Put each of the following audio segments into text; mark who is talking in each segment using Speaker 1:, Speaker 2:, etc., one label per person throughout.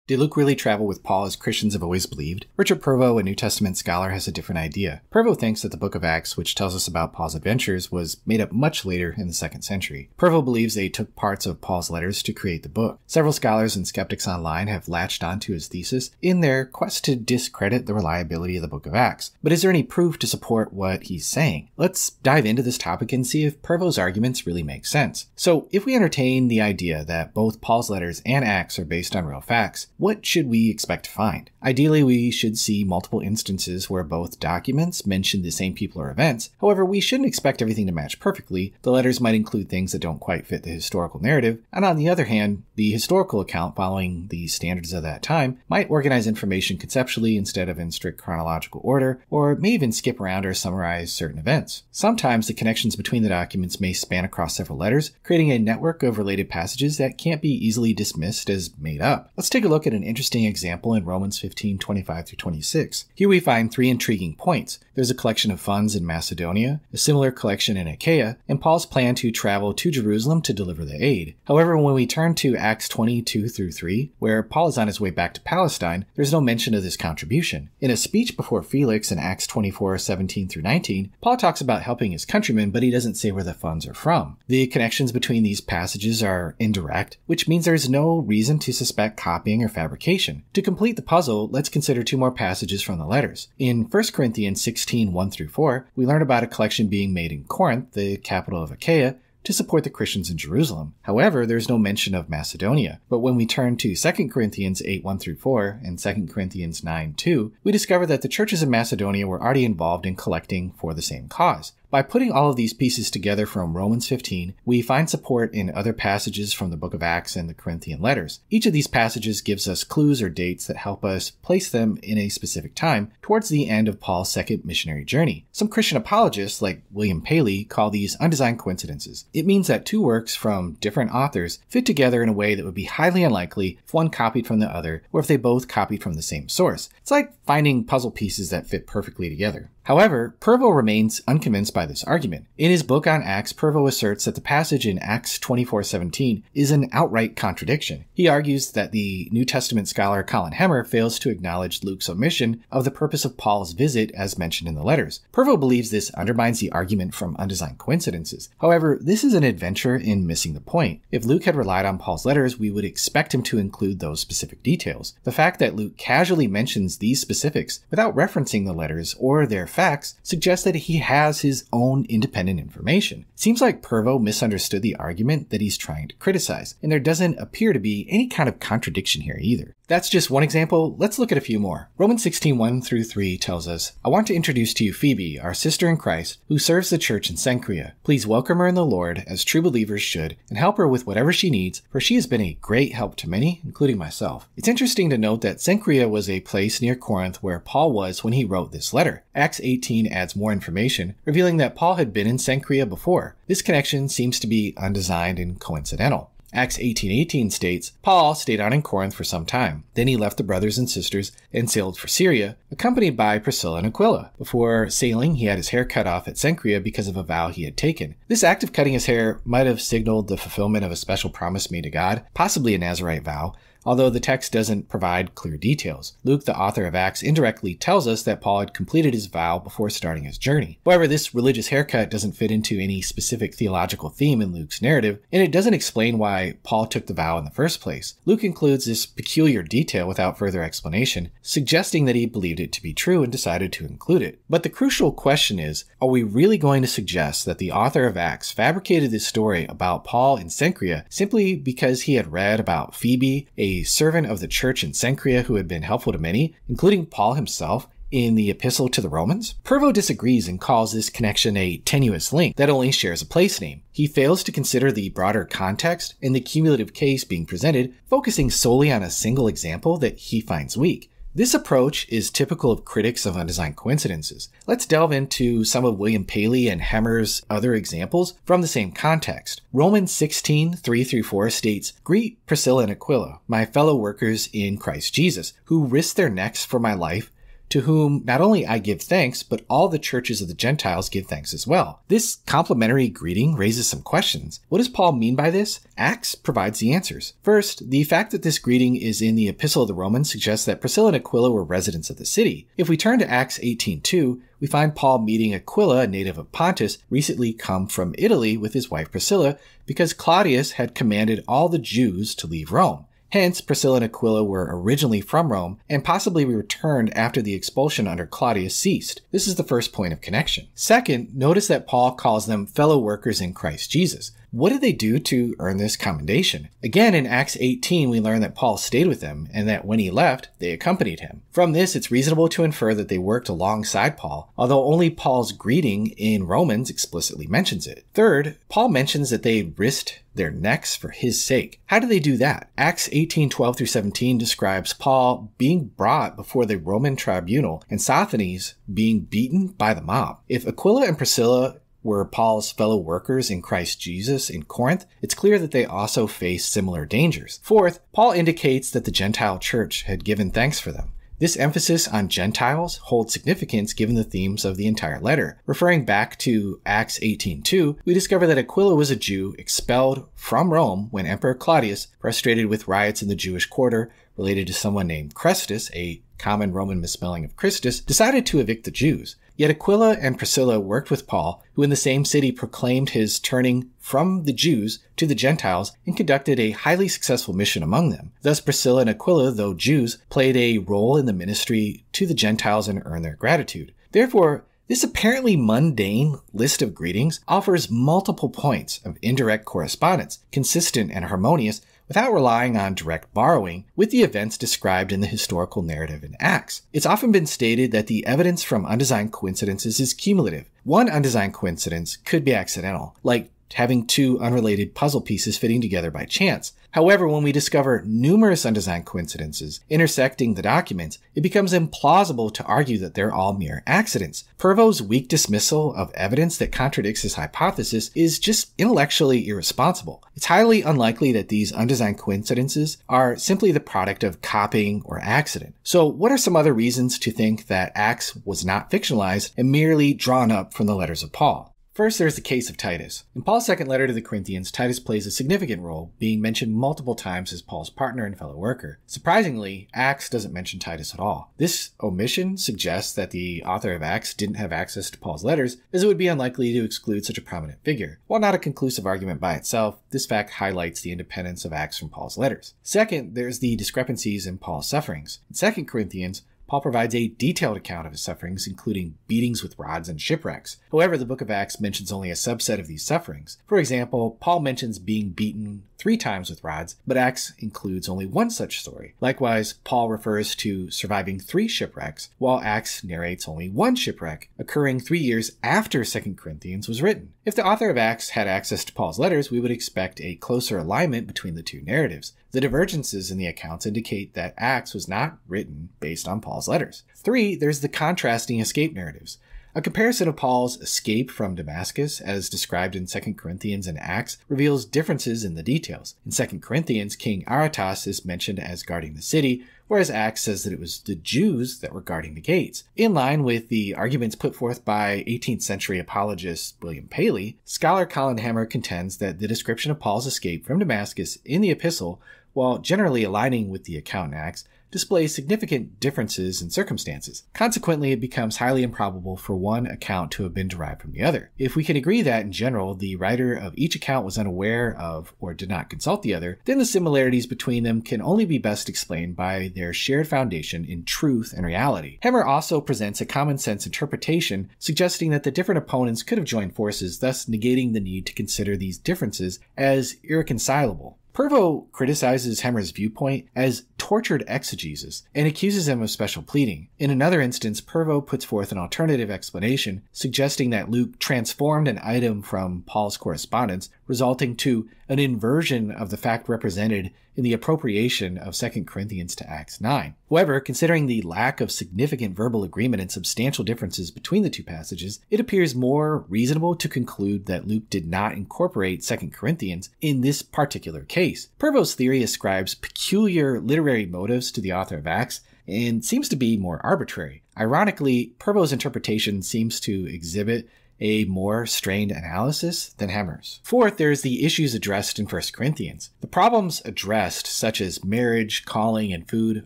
Speaker 1: Did Luke really travel with Paul as Christians have always believed? Richard Pervo, a New Testament scholar, has a different idea. Pervo thinks that the book of Acts, which tells us about Paul's adventures, was made up much later in the 2nd century. Pervo believes they took parts of Paul's letters to create the book. Several scholars and skeptics online have latched onto his thesis in their quest to discredit the reliability of the book of Acts. But is there any proof to support what he's saying? Let's dive into this topic and see if Pervo's arguments really make sense. So, if we entertain the idea that both Paul's letters and Acts are based on real facts, what should we expect to find? Ideally, we should see multiple instances where both documents mention the same people or events. However, we shouldn't expect everything to match perfectly. The letters might include things that don't quite fit the historical narrative, and on the other hand, the historical account following the standards of that time might organize information conceptually instead of in strict chronological order, or may even skip around or summarize certain events. Sometimes the connections between the documents may span across several letters, creating a network of related passages that can't be easily dismissed as made up. Let's take a look at an interesting example in Romans 15:25-26. Here we find 3 intriguing points. There's a collection of funds in Macedonia, a similar collection in Achaia, and Paul's plan to travel to Jerusalem to deliver the aid. However, when we turn to Acts 22-3, where Paul is on his way back to Palestine, there's no mention of this contribution. In a speech before Felix in Acts 24:17-19, Paul talks about helping his countrymen, but he doesn't say where the funds are from. The connections between these passages are indirect, which means there's no reason to suspect copying or fabrication. To complete the puzzle, let's consider 2 more passages from the letters. In 1 Corinthians 16:1-4, we learn about a collection being made in Corinth, the capital of Achaia, to support the Christians in Jerusalem. However, there's no mention of Macedonia. But when we turn to 2 Corinthians 8:1-4 and 2 Corinthians 9:2, we discover that the churches in Macedonia were already involved in collecting for the same cause. By putting all of these pieces together from Romans 15, we find support in other passages from the book of Acts and the Corinthian letters. Each of these passages gives us clues or dates that help us place them in a specific time towards the end of Paul's 2nd missionary journey. Some Christian apologists, like William Paley, call these undesigned coincidences. It means that 2 works from different authors fit together in a way that would be highly unlikely if one copied from the other, or if they both copied from the same source. It's like finding puzzle pieces that fit perfectly together. However, Pervo remains unconvinced by this argument. In his book on Acts, Pervo asserts that the passage in Acts 24:17 is an outright contradiction. He argues that the New Testament scholar Colin Hemmer fails to acknowledge Luke's omission of the purpose of Paul's visit as mentioned in the letters. Pervo believes this undermines the argument from undesigned coincidences. However, this is an adventure in missing the point. If Luke had relied on Paul's letters, we would expect him to include those specific details. The fact that Luke casually mentions these specifics without referencing the letters or their facts suggests that he has his own independent information. It seems like Pervo misunderstood the argument that he's trying to criticize, and there doesn't appear to be any kind of contradiction here either. That's just one example. Let's look at a few more. Romans 16:1-3 tells us, "I want to introduce to you Phoebe, our sister in Christ, who serves the church in Cenchrea. Please welcome her in the Lord, as true believers should, and help her with whatever she needs, for she has been a great help to many, including myself." It's interesting to note that Cenchrea was a place near Corinth where Paul was when he wrote this letter. Acts 18 adds more information, revealing that Paul had been in Cenchrea before. This connection seems to be undesigned and coincidental. Acts 18:18 states, "Paul stayed on in Corinth for some time. Then he left the brothers and sisters and sailed for Syria, accompanied by Priscilla and Aquila. Before sailing, he had his hair cut off at Cenchrea because of a vow he had taken." This act of cutting his hair might have signaled the fulfillment of a special promise made to God, possibly a Nazirite vow, although the text doesn't provide clear details. Luke, the author of Acts, indirectly tells us that Paul had completed his vow before starting his journey. However, this religious haircut doesn't fit into any specific theological theme in Luke's narrative, and it doesn't explain why Paul took the vow in the first place. Luke includes this peculiar detail without further explanation, suggesting that he believed it to be true and decided to include it. But the crucial question is, are we really going to suggest that the author of Acts fabricated this story about Paul in Cenchrea simply because he had read about Phoebe, a servant of the church in Cenchrea who had been helpful to many, including Paul himself, in the epistle to the Romans? Pervo disagrees and calls this connection a tenuous link that only shares a place name. He fails to consider the broader context and the cumulative case being presented, focusing solely on a single example that he finds weak. This approach is typical of critics of undesigned coincidences. Let's delve into some of William Paley and Hemmer's other examples from the same context. Romans 16:3-4 states, "Greet Priscilla and Aquila, my fellow workers in Christ Jesus, who risked their necks for my life. to whom not only I give thanks, but all the churches of the Gentiles give thanks as well. This complimentary greeting raises some questions. What does Paul mean by this? Acts provides the answers. First, the fact that this greeting is in the Epistle of the Romans suggests that Priscilla and Aquila were residents of the city. If we turn to Acts 18:2, we find Paul meeting Aquila, a native of Pontus, recently come from Italy with his wife Priscilla, because Claudius had commanded all the Jews to leave Rome. Hence, Priscilla and Aquila were originally from Rome and possibly returned after the expulsion under Claudius ceased. This is the first point of connection. Second, notice that Paul calls them fellow workers in Christ Jesus. What did they do to earn this commendation? Again, in Acts 18, we learn that Paul stayed with them and that when he left, they accompanied him. From this, it's reasonable to infer that they worked alongside Paul, although only Paul's greeting in Romans explicitly mentions it. Third, Paul mentions that they risked their necks for his sake. How do they do that? Acts 18:12-17 describes Paul being brought before the Roman tribunal and Sosthenes being beaten by the mob. If Aquila and Priscilla were Paul's fellow workers in Christ Jesus in Corinth, it's clear that they also faced similar dangers. Fourth, Paul indicates that the Gentile church had given thanks for them. This emphasis on Gentiles holds significance given the themes of the entire letter. Referring back to Acts 18:2, we discover that Aquila was a Jew expelled from Rome when Emperor Claudius, frustrated with riots in the Jewish quarter related to someone named Chrestus, a common Roman misspelling of Christus, decided to evict the Jews. Yet Aquila and Priscilla worked with Paul, who in the same city proclaimed his turning from the Jews to the Gentiles and conducted a highly successful mission among them. Thus Priscilla and Aquila, though Jews, played a role in the ministry to the Gentiles and earned their gratitude. Therefore, this apparently mundane list of greetings offers multiple points of indirect correspondence, consistent and harmonious, without relying on direct borrowing with the events described in the historical narrative in Acts. It's often been stated that the evidence from undesigned coincidences is cumulative. One undesigned coincidence could be accidental, like having two unrelated puzzle pieces fitting together by chance. However, when we discover numerous undesigned coincidences intersecting the documents, it becomes implausible to argue that they're all mere accidents. Pervo's weak dismissal of evidence that contradicts his hypothesis is just intellectually irresponsible. It's highly unlikely that these undesigned coincidences are simply the product of copying or accident. So what are some other reasons to think that Acts was not fictionalized and merely drawn up from the letters of Paul? First, there's the case of Titus. In Paul's second letter to the Corinthians, Titus plays a significant role, being mentioned multiple times as Paul's partner and fellow worker. Surprisingly, Acts doesn't mention Titus at all. This omission suggests that the author of Acts didn't have access to Paul's letters, as it would be unlikely to exclude such a prominent figure. While not a conclusive argument by itself, this fact highlights the independence of Acts from Paul's letters. Second, there's the discrepancies in Paul's sufferings. In 2 Corinthians, Paul provides a detailed account of his sufferings, including beatings with rods and shipwrecks. However, the book of Acts mentions only a subset of these sufferings. For example, Paul mentions being beaten 3 times with rods, but Acts includes only one such story. Likewise, Paul refers to surviving 3 shipwrecks, while Acts narrates only 1 shipwreck, occurring 3 years after 2 Corinthians was written. If the author of Acts had access to Paul's letters, we would expect a closer alignment between the two narratives. The divergences in the accounts indicate that Acts was not written based on Paul's letters. 3, there's the contrasting escape narratives. A comparison of Paul's escape from Damascus, as described in 2 Corinthians and Acts, reveals differences in the details. In 2 Corinthians, King Aretas is mentioned as guarding the city, whereas Acts says that it was the Jews that were guarding the gates. In line with the arguments put forth by 18th century apologist William Paley, scholar Colin Hammer contends that the description of Paul's escape from Damascus in the epistle, while generally aligning with the account in Acts, displays significant differences in circumstances. Consequently, it becomes highly improbable for one account to have been derived from the other. If we can agree that, in general, the writer of each account was unaware of or did not consult the other, then the similarities between them can only be best explained by their shared foundation in truth and reality. Hammer also presents a common sense interpretation suggesting that the different opponents could have joined forces, thus negating the need to consider these differences as irreconcilable. Pervo criticizes Hammer's viewpoint as tortured exegesis and accuses him of special pleading. In another instance, Pervo puts forth an alternative explanation, suggesting that Luke transformed an item from Paul's correspondence, resulting to an inversion of the fact represented in the appropriation of 2 Corinthians to Acts 9. However, considering the lack of significant verbal agreement and substantial differences between the two passages, it appears more reasonable to conclude that Luke did not incorporate 2 Corinthians in this particular case. Pervo's theory ascribes peculiar literary primary motives to the author of Acts and seems to be more arbitrary. Ironically, Pervo's interpretation seems to exhibit a more strained analysis than Hemmer's. Fourth, there's the issues addressed in 1 Corinthians. The problems addressed, such as marriage, calling, and food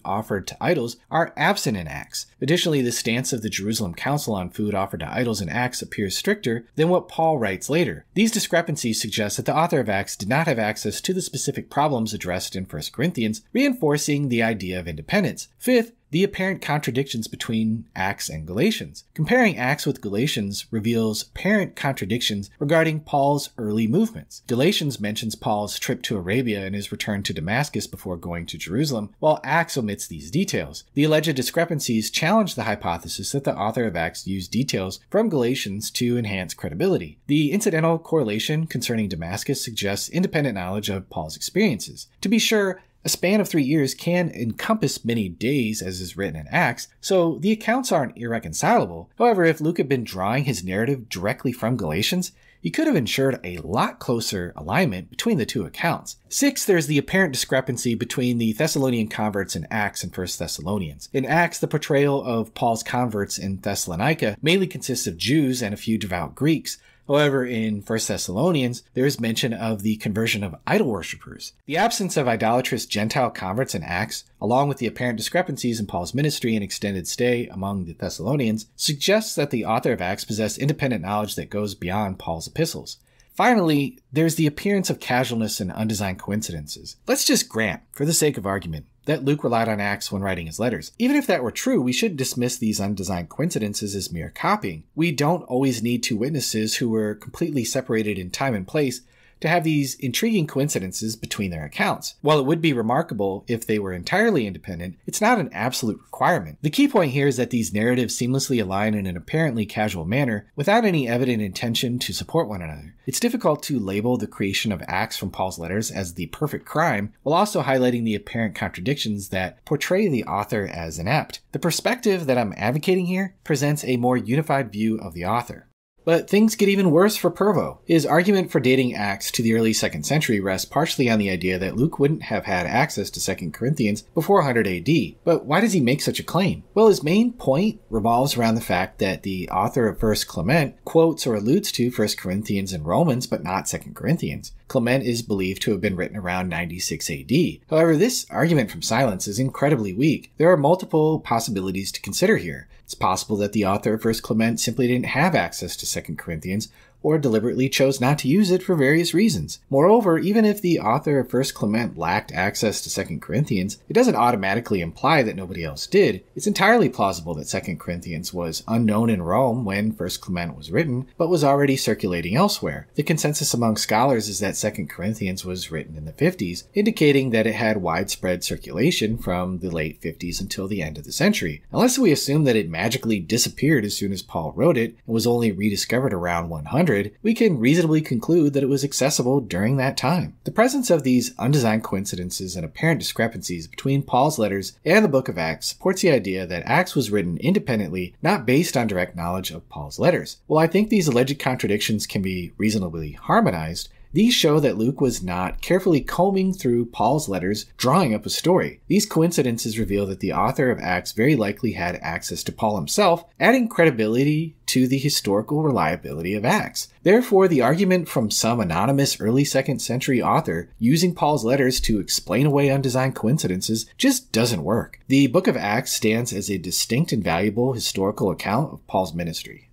Speaker 1: offered to idols, are absent in Acts. Additionally, the stance of the Jerusalem Council on food offered to idols in Acts appears stricter than what Paul writes later. These discrepancies suggest that the author of Acts did not have access to the specific problems addressed in 1 Corinthians, reinforcing the idea of independence. Fifth, the apparent contradictions between Acts and Galatians. Comparing Acts with Galatians reveals apparent contradictions regarding Paul's early movements. Galatians mentions Paul's trip to Arabia and his return to Damascus before going to Jerusalem, while Acts omits these details. The alleged discrepancies challenge the hypothesis that the author of Acts used details from Galatians to enhance credibility. The incidental correlation concerning Damascus suggests independent knowledge of Paul's experiences. To be sure, a span of 3 years can encompass many days, as is written in Acts, so the accounts aren't irreconcilable. However, if Luke had been drawing his narrative directly from Galatians, he could have ensured a lot closer alignment between the two accounts. Sixth, there's the apparent discrepancy between the Thessalonian converts in Acts and 1 Thessalonians. In Acts, the portrayal of Paul's converts in Thessalonica mainly consists of Jews and a few devout Greeks. However, in 1 Thessalonians, there is mention of the conversion of idol worshippers. The absence of idolatrous Gentile converts in Acts, along with the apparent discrepancies in Paul's ministry and extended stay among the Thessalonians, suggests that the author of Acts possessed independent knowledge that goes beyond Paul's epistles. Finally, there's the appearance of casualness and undesigned coincidences. Let's just grant, for the sake of argument, that Luke relied on Acts when writing his letters. Even if that were true, we shouldn't dismiss these undesigned coincidences as mere copying. We don't always need two witnesses who were completely separated in time and place to have these intriguing coincidences between their accounts. While it would be remarkable if they were entirely independent, it's not an absolute requirement. The key point here is that these narratives seamlessly align in an apparently casual manner without any evident intention to support one another. It's difficult to label the creation of Acts from Paul's letters as the perfect crime, while also highlighting the apparent contradictions that portray the author as inept. The perspective that I'm advocating here presents a more unified view of the author. But things get even worse for Pervo. His argument for dating Acts to the early 2nd century rests partially on the idea that Luke wouldn't have had access to 2 Corinthians before 100 AD. But why does he make such a claim? Well, his main point revolves around the fact that the author of 1 Clement quotes or alludes to 1 Corinthians and Romans, but not 2 Corinthians. Clement is believed to have been written around 96 AD. However, this argument from silence is incredibly weak. There are multiple possibilities to consider here. It's possible that the author of 1 Clement simply didn't have access to 2 Corinthians, or deliberately chose not to use it for various reasons. Moreover, even if the author of 1 Clement lacked access to 2 Corinthians, it doesn't automatically imply that nobody else did. It's entirely plausible that 2 Corinthians was unknown in Rome when 1 Clement was written, but was already circulating elsewhere. The consensus among scholars is that 2 Corinthians was written in the 50s, indicating that it had widespread circulation from the late 50s until the end of the century. Unless we assume that it magically disappeared as soon as Paul wrote it and was only rediscovered around 100, we can reasonably conclude that it was accessible during that time. The presence of these undesigned coincidences and apparent discrepancies between Paul's letters and the book of Acts supports the idea that Acts was written independently, not based on direct knowledge of Paul's letters. While I think these alleged contradictions can be reasonably harmonized, these show that Luke was not carefully combing through Paul's letters, drawing up a story. These coincidences reveal that the author of Acts very likely had access to Paul himself, adding credibility to the historical reliability of Acts. Therefore, the argument from some anonymous early 2nd century author using Paul's letters to explain away undesigned coincidences just doesn't work. The book of Acts stands as a distinct and valuable historical account of Paul's ministry.